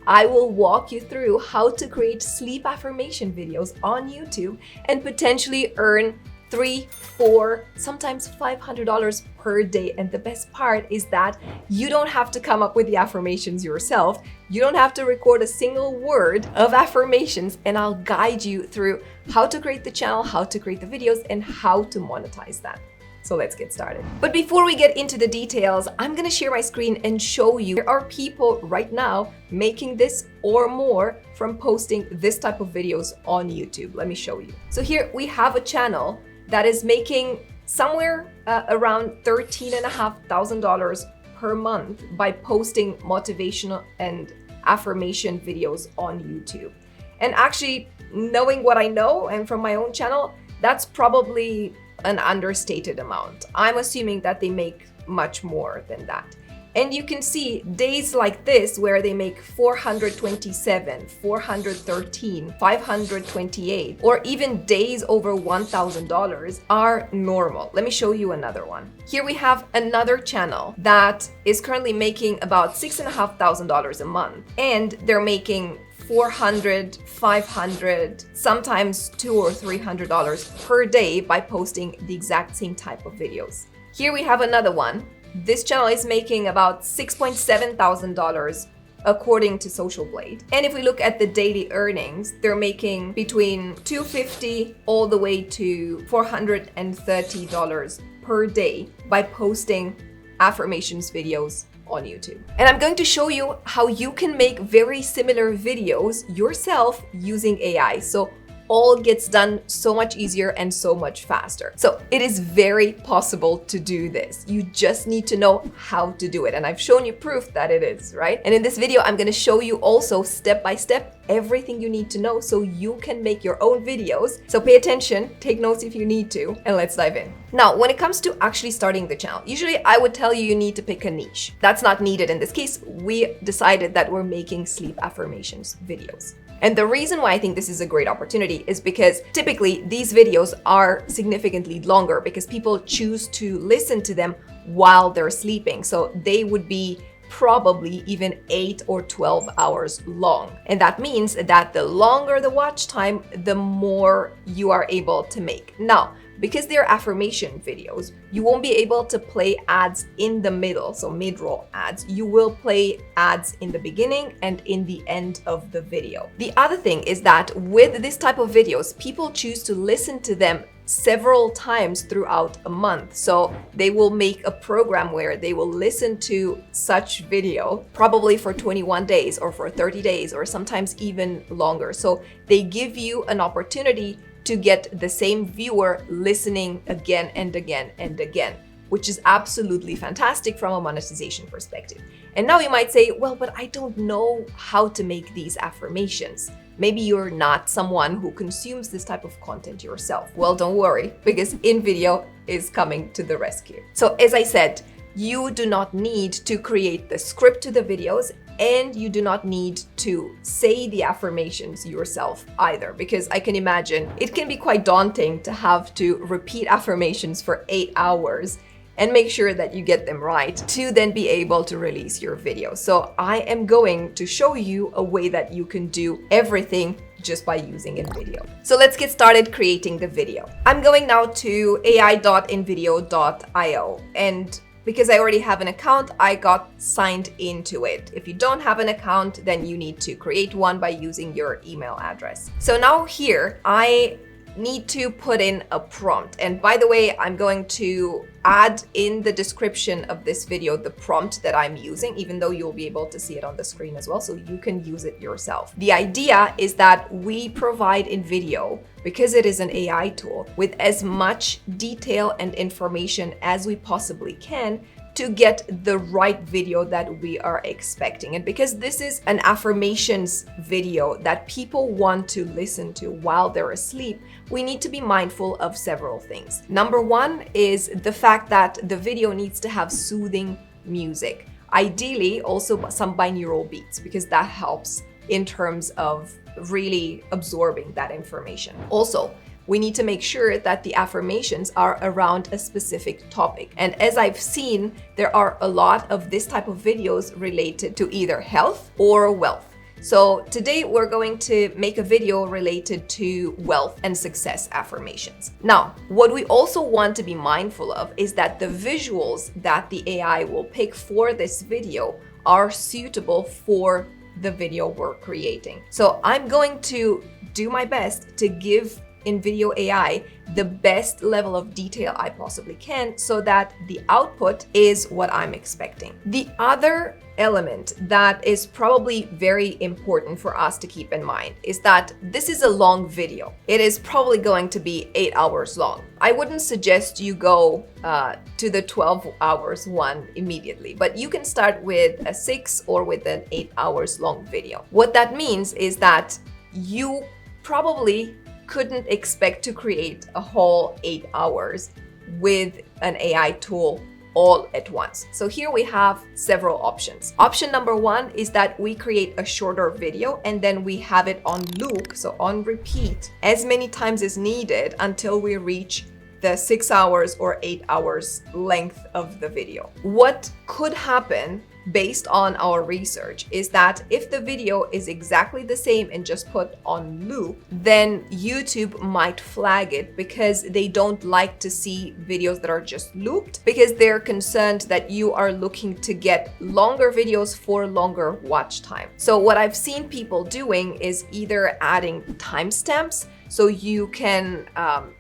I will walk you through how to create sleep affirmation videos on YouTube and potentially earn $3, $4, sometimes $500 per day. And the best part is that you don't have to come up with the affirmations yourself. You don't have to record a single word of affirmations, and I'll guide you through how to create the channel, how to create the videos, and how to monetize that. So let's get started. But before we get into the details, I'm gonna share my screen and show you there are people right now making this or more from posting this type of videos on YouTube. Let me show you. So here we have a channel that is making somewhere around $13,500 per month by posting motivational and affirmation videos on YouTube. And actually, knowing what I know and from my own channel, that's probably an understated amount. I'm assuming that they make much more than that. And you can see days like this where they make 427, 413, 528, or even days over $1,000 are normal. Let me show you another one. Here we have another channel that is currently making about $6,500 a month, and they're making $400, $500, sometimes $200 or $300 per day by posting the exact same type of videos. Here we have another one. This channel is making about $6,700 according to Social Blade. And if we look at the daily earnings, they're making between $250 all the way to $430 per day by posting affirmations videos on YouTube. And I'm going to show you how you can make very similar videos yourself using AI. So all gets done so much easier and so much faster. So it is very possible to do this. You just need to know how to do it. And I've shown you proof that it is, right? And in this video, I'm going to show you also step by step everything you need to know so you can make your own videos. So pay attention, take notes if you need to, and let's dive in. Now, when it comes to actually starting the channel, usually I would tell you need to pick a niche. That's not needed in this case. We decided that we're making sleep affirmations videos. And the reason why I think this is a great opportunity is because typically these videos are significantly longer because people choose to listen to them while they're sleeping. So they would be probably even 8 or 12 hours long. And that means that the longer the watch time, the more you are able to make. Now, because they're affirmation videos, you won't be able to play ads in the middle, so mid-roll ads. You will play ads in the beginning and in the end of the video. The other thing is that with this type of videos, people choose to listen to them several times throughout a month. So they will make a program where they will listen to such video probably for 21 days or for 30 days or sometimes even longer. So they give you an opportunity to get the same viewer listening again and again and again, which is absolutely fantastic from a monetization perspective. And now you might say, well, but I don't know how to make these affirmations. Maybe you're not someone who consumes this type of content yourself. Well, don't worry, because InVideo is coming to the rescue. So as I said, you do not need to create the script to the videos, and you do not need to say the affirmations yourself either, because I can imagine it can be quite daunting to have to repeat affirmations for 8 hours and make sure that you get them right to then be able to release your video. So I am going to show you a way that you can do everything just by using InVideo. So let's get started creating the video. I'm going now to ai.invideo.io, and because I already have an account, I got signed into it. If you don't have an account, then you need to create one by using your email address. So now here, I need to put in a prompt. And by the way, I'm going to add in the description of this video the prompt that I'm using, even though you'll be able to see it on the screen as well, so you can use it yourself. The idea is that we provide InVideo, because it is an AI tool, with as much detail and information as we possibly can to get the right video that we are expecting. And because this is an affirmations video that people want to listen to while they're asleep, we need to be mindful of several things. Number one is the fact that the video needs to have soothing music. Ideally, also some binaural beats, because that helps in terms of really absorbing that information. Also, we need to make sure that the affirmations are around a specific topic. And as I've seen, there are a lot of this type of videos related to either health or wealth. So today we're going to make a video related to wealth and success affirmations. Now, what we also want to be mindful of is that the visuals that the AI will pick for this video are suitable for the video we're creating. So I'm going to do my best to give InVideo AI the best level of detail I possibly can so that the output is what I'm expecting. The other element that is probably very important for us to keep in mind is that this is a long video. It is probably going to be 8 hours long. I wouldn't suggest you go to the 12 hours one immediately, but you can start with a 6 or with an 8 hours long video. What that means is that you probably couldn't expect to create a whole 8 hours with an AI tool all at once. So here we have several options. Option number one is that we create a shorter video and then we have it on loop, so on repeat, as many times as needed until we reach the 6 hours or 8 hours length of the video. What could happen based on our research is that if the video is exactly the same and just put on loop, then YouTube might flag it because they don't like to see videos that are just looped, because they're concerned that you are looking to get longer videos for longer watch time. So what I've seen people doing is either adding timestamps, so you can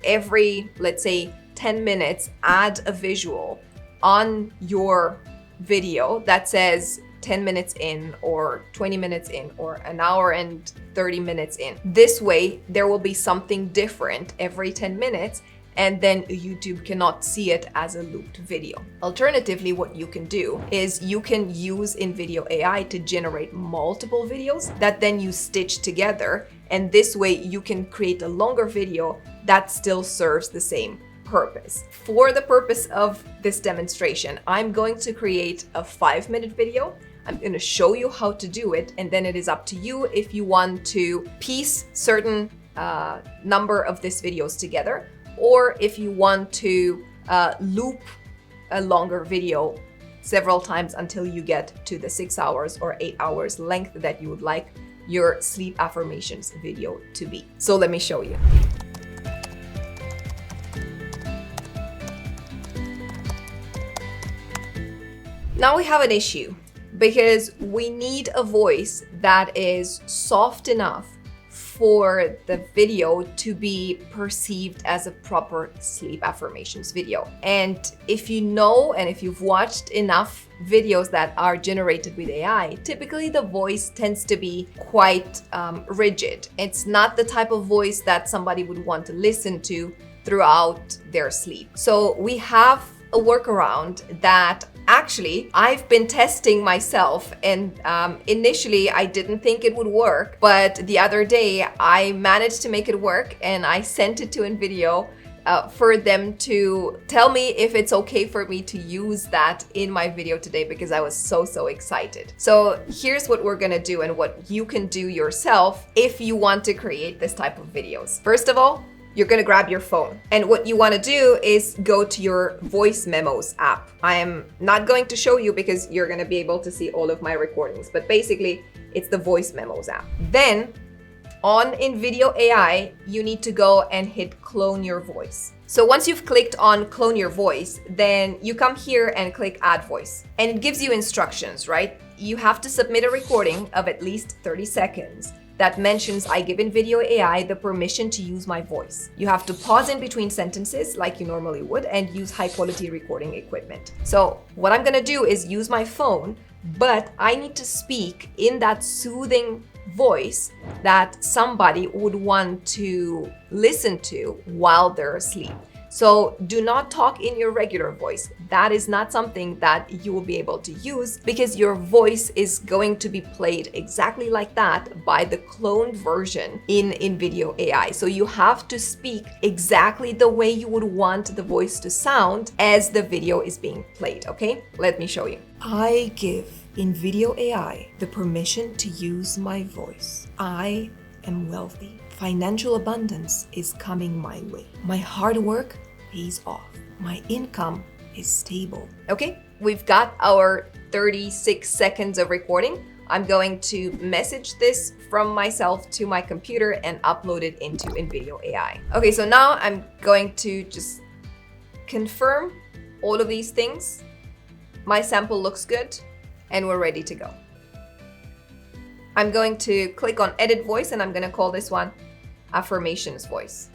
every, let's say, 10 minutes add a visual on your video that says 10 minutes in or 20 minutes in or an hour and 30 minutes in. This way, there will be something different every 10 minutes and then YouTube cannot see it as a looped video. Alternatively, what you can do is you can use InVideo AI to generate multiple videos that then you stitch together, and this way you can create a longer video that still serves the same purpose. For the purpose of this demonstration, I'm going to create a 5-minute video. I'm going to show you how to do it, and then it is up to you if you want to piece certain number of these videos together, or if you want to loop a longer video several times until you get to the 6 hours or 8 hours length that you would like your sleep affirmations video to be. So let me show you. Now we have an issue because we need a voice that is soft enough for the video to be perceived as a proper sleep affirmations video. And if you know, and if you've watched enough videos that are generated with AI, typically the voice tends to be quite rigid. It's not the type of voice that somebody would want to listen to throughout their sleep. So we have a workaround that actually I've been testing myself, and initially I didn't think it would work, but the other day I managed to make it work and I sent it to InVideo for them to tell me if it's okay for me to use that in my video today, because I was so excited. So here's what we're gonna do and what you can do yourself if you want to create this type of videos. First of all, you're gonna grab your phone, and what you wanna do is go to your voice memos app. I am not going to show you because you're gonna be able to see all of my recordings, but basically it's the voice memos app. Then on InVideo AI, you need to go and hit clone your voice. So once you've clicked on clone your voice, then you come here and click add voice, and it gives you instructions, right? You have to submit a recording of at least 30 seconds that mentions I give InVideo AI the permission to use my voice. You have to pause in between sentences like you normally would and use high quality recording equipment. So what I'm gonna do is use my phone, but I need to speak in that soothing voice that somebody would want to listen to while they're asleep. So do not talk in your regular voice. That is not something that you will be able to use, because your voice is going to be played exactly like that by the cloned version in InVideo AI. So you have to speak exactly the way you would want the voice to sound as the video is being played, okay? Let me show you. I give InVideo AI the permission to use my voice. I am wealthy. Financial abundance is coming my way. My hard work pays off. My income is stable. Okay, we've got our 36 seconds of recording. I'm going to message this from myself to my computer and upload it into InVideo AI. Okay, so now I'm going to just confirm all of these things. My sample looks good and we're ready to go. I'm going to click on Edit Voice and I'm going to call this one Affirmations Voice.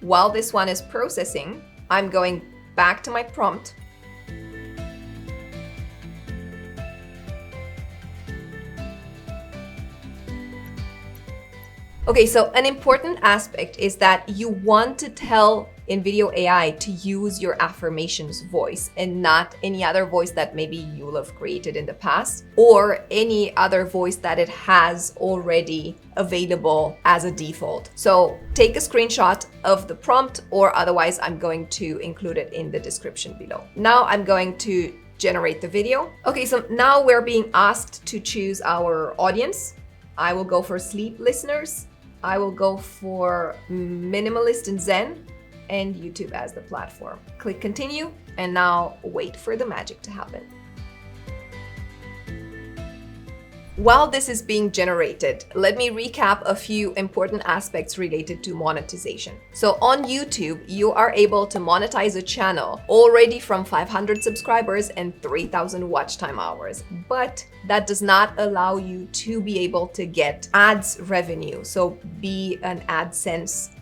While this one is processing, I'm going back to my prompt. Okay, so an important aspect is that you want to tell InVideo AI to use your affirmations voice and not any other voice that maybe you'll have created in the past or any other voice that it has already available as a default. So take a screenshot of the prompt, or otherwise I'm going to include it in the description below. Now I'm going to generate the video. Okay, so now we're being asked to choose our audience. I will go for sleep listeners. I will go for minimalist and Zen, and YouTube as the platform. Click continue, and now wait for the magic to happen. While this is being generated, let me recap a few important aspects related to monetization. So on YouTube, you are able to monetize a channel already from 500 subscribers and 3,000 watch time hours, but that does not allow you to be able to get ads revenue, so be an AdSense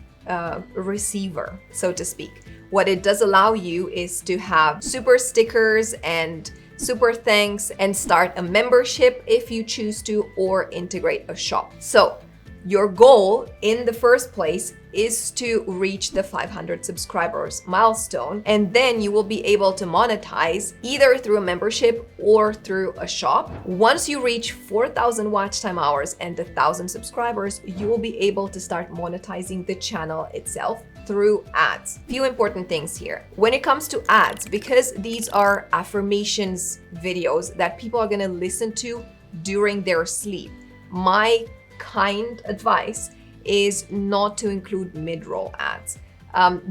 receiver, so to speak. What it does allow you is to have super stickers and super thanks and start a membership if you choose to, or integrate a shop. So your goal in the first place is to reach the 500 subscribers milestone, and then you will be able to monetize either through a membership or through a shop. Once you reach 4,000 watch time hours and 1,000 subscribers, you will be able to start monetizing the channel itself through ads. Few important things here. When it comes to ads, because these are affirmations videos that people are gonna listen to during their sleep, my kind advice is not to include mid-roll ads.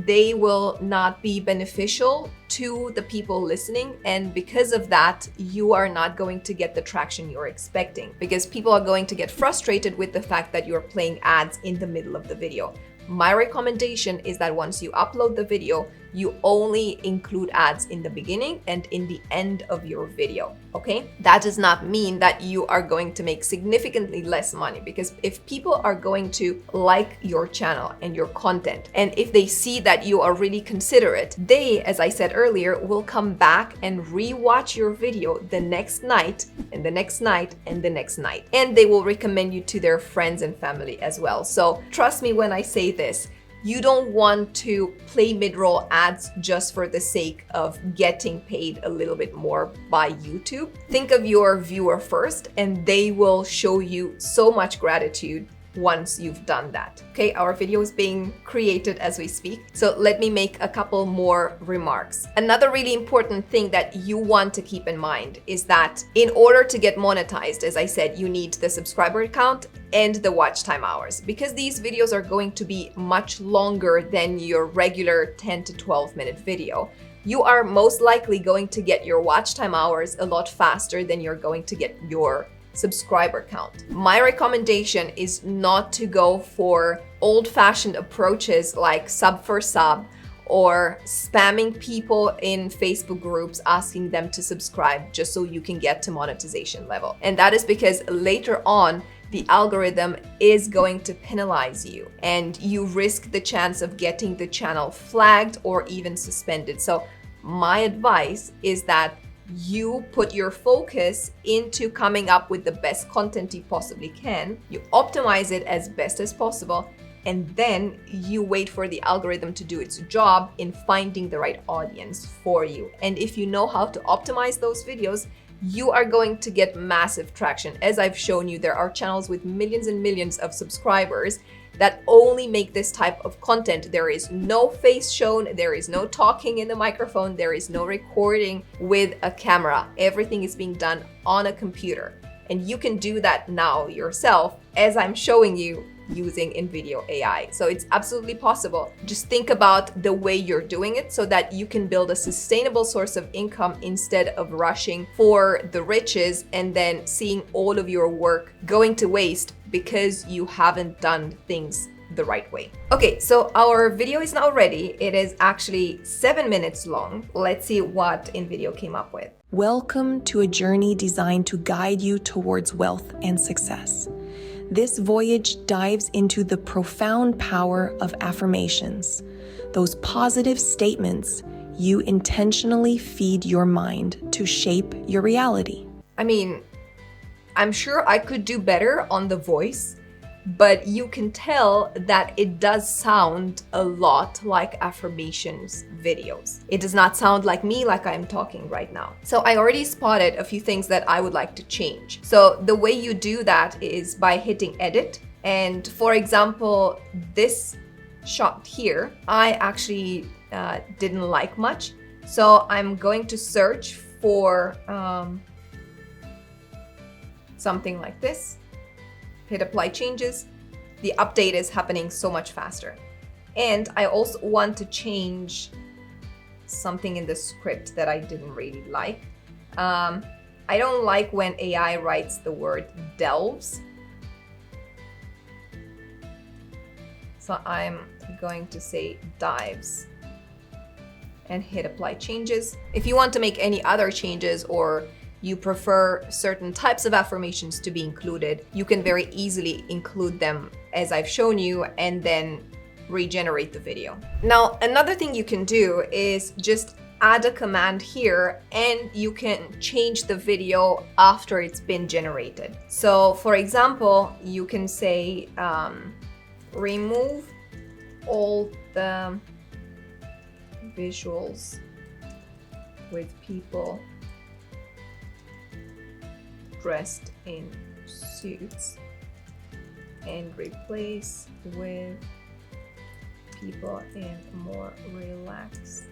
They will not be beneficial to the people listening, and because of that, you are not going to get the traction you're expecting, because people are going to get frustrated with the fact that you're playing ads in the middle of the video. My recommendation is that once you upload the video, you only include ads in the beginning and in the end of your video, okay? That does not mean that you are going to make significantly less money, because if people are going to like your channel and your content, and if they see that you are really considerate, they, as I said earlier, will come back and re-watch your video the next night and the next night and the next night. And they will recommend you to their friends and family as well. So trust me when I say this, you don't want to play mid-roll ads just for the sake of getting paid a little bit more by YouTube. Think of your viewer first, and they will show you so much gratitude once you've done that. Okay, our video is being created as we speak, so let me make a couple more remarks. Another really important thing that you want to keep in mind is that in order to get monetized, as I said, you need the subscriber count and the watch time hours, because these videos are going to be much longer than your regular 10 to 12 minute video. You are most likely going to get your watch time hours a lot faster than you're going to get your subscriber count. My recommendation is not to go for old-fashioned approaches like sub for sub or spamming people in Facebook groups asking them to subscribe just so you can get to monetization level. And that is because later on, the algorithm is going to penalize you and you risk the chance of getting the channel flagged or even suspended. So my advice is that you put your focus into coming up with the best content you possibly can, you optimize it as best as possible, and then you wait for the algorithm to do its job in finding the right audience for you. And if you know how to optimize those videos, you are going to get massive traction. As I've shown you, there are channels with millions and millions of subscribers that only make this type of content. There is no face shown, there is no talking in the microphone, there is no recording with a camera. Everything is being done on a computer. And you can do that now yourself, as I'm showing you using InVideo AI. So it's absolutely possible. Just think about the way you're doing it so that you can build a sustainable source of income instead of rushing for the riches and then seeing all of your work going to waste because you haven't done things the right way. Okay, so our video is now ready. It is actually 7 minutes long. Let's see what InVideo came up with. Welcome to a journey designed to guide you towards wealth and success. This voyage dives into the profound power of affirmations, those positive statements you intentionally feed your mind to shape your reality. I mean, I'm sure I could do better on the voice, but you can tell that it does sound a lot like Affirmations videos. It does not sound like me, like I'm talking right now. So I already spotted a few things that I would like to change. So the way you do that is by hitting edit. And for example, this shot here, I actually didn't like much. So I'm going to search for something like this. Hit apply changes. The update is happening so much faster. And I also want to change something in the script that I didn't really like. I don't like when AI writes the word delves. So I'm going to say dives and hit apply changes. If you want to make any other changes or you prefer certain types of affirmations to be included, you can very easily include them as I've shown you and then regenerate the video. Now, another thing you can do is just add a command here and you can change the video after it's been generated. So for example, you can say remove all the visuals with people dressed in suits and replace with people in more relaxed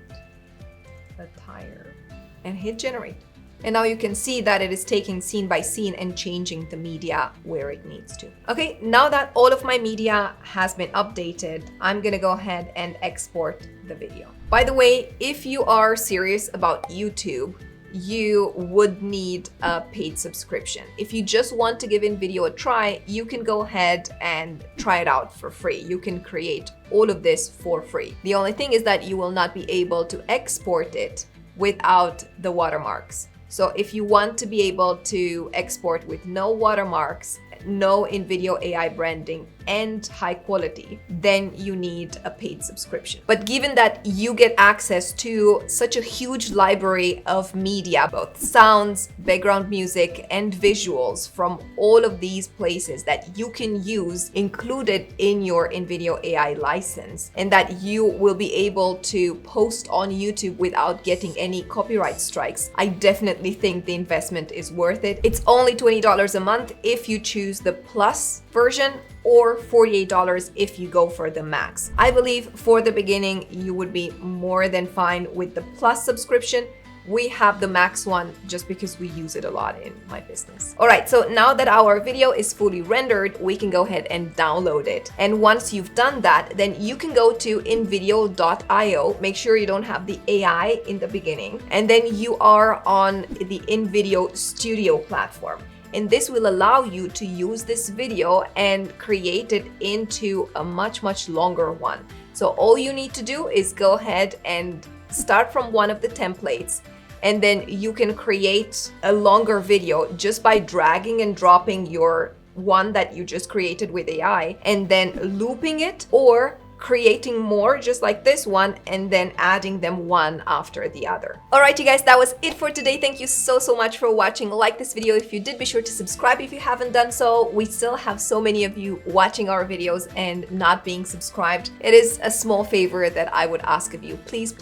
attire and hit generate. And now you can see that it is taking scene by scene and changing the media where it needs to. Okay, now that all of my media has been updated, I'm gonna go ahead and export the video. By the way, if you are serious about YouTube, you would need a paid subscription. If you just want to give InVideo a try, you can go ahead and try it out for free. You can create all of this for free. The only thing is that you will not be able to export it without the watermarks. So if you want to be able to export with no watermarks, no InVideo AI branding, and high quality, then you need a paid subscription. But given that you get access to such a huge library of media, both sounds, background music, and visuals from all of these places that you can use included in your InVideo AI license, and that you will be able to post on YouTube without getting any copyright strikes, I definitely think the investment is worth it. It's only $20 a month if you choose the Plus version, or $48 if you go for the max. I believe for the beginning, you would be more than fine with the Plus subscription. We have the max one just because we use it a lot in my business. All right, so now that our video is fully rendered, we can go ahead and download it. And once you've done that, then you can go to InVideo.io. Make sure you don't have the AI in the beginning. And then you are on the InVideo Studio platform. And this will allow you to use this video and create it into a much longer one. So all you need to do is go ahead and start from one of the templates, and then you can create a longer video just by dragging and dropping your one that you just created with AI and then looping it, or creating more just like this one and then adding them one after the other. All right, you guys, that was it for today. Thank you so much for watching. Like this video if you did. Be sure to subscribe if you haven't done so. We still have so many of you watching our videos and not being subscribed. It is a small favor that I would ask of you. Please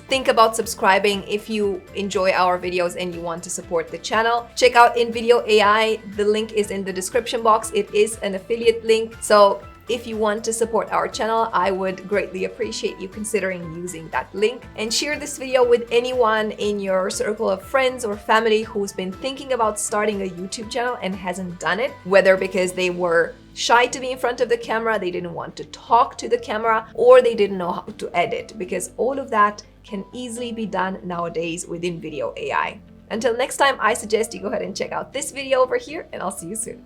think about subscribing if you enjoy our videos and you want to support the channel. Check out InVideo AI. The link is in the description box. It is an affiliate link. So If you want to support our channel, I would greatly appreciate you considering using that link, and share this video with anyone in your circle of friends or family who's been thinking about starting a YouTube channel and hasn't done it, whether because they were shy to be in front of the camera, they didn't want to talk to the camera, or they didn't know how to edit, because all of that can easily be done nowadays with InVideo AI. Until next time, I suggest you go ahead and check out this video over here, and I'll see you soon.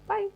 Bye.